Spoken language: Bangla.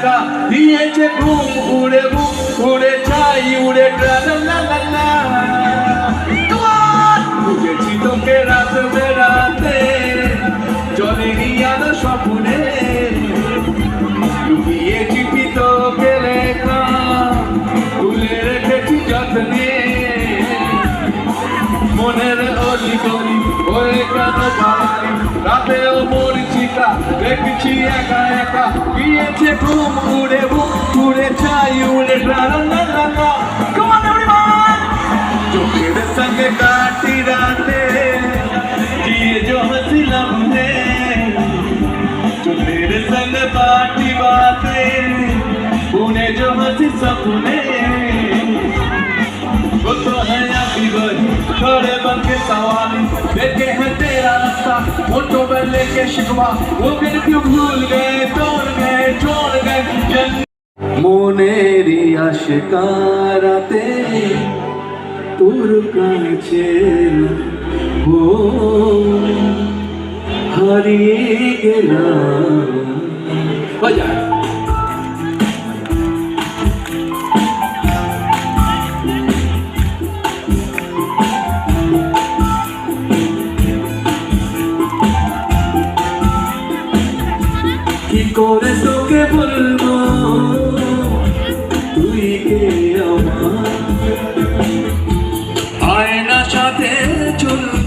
একা দিয়েছে ঘুম উড়ে বুক উড়ে চাই উড়ে বুঝেছি তোকে রাত বেড়াতে জলেরই আলো স্বপ্নে লুকিয়ে চিঠি তোকে লেখা তুলে রেখেছি যত্নে মনের অলিগলি হয়ে কেন বাড়ি রাতেও মরিচিকা দেখছি একা একা গিয়েছে ঘুম উড়ে বুক উড়ে চাই উড়ে চোখের সঙ্গে কাটি রাতে দিয়ে जो हंसी लम्हे तेरे संग बाटी बातें उन्हें जो हंसी सपने वो तो है अभी वही थोड़े बन के सवाल देखे हैं तेरा रास्ता फोटो में लेके शिकवा वो फिर क्यों भूल गए तोड़ गए छोड़ गए मोनेरी आशिकाराते তোর কাছে ও হারিয়ে গেলাম বাজার কি করে তোকে বলবো তুই কে আমার আয়না সাথে চলবে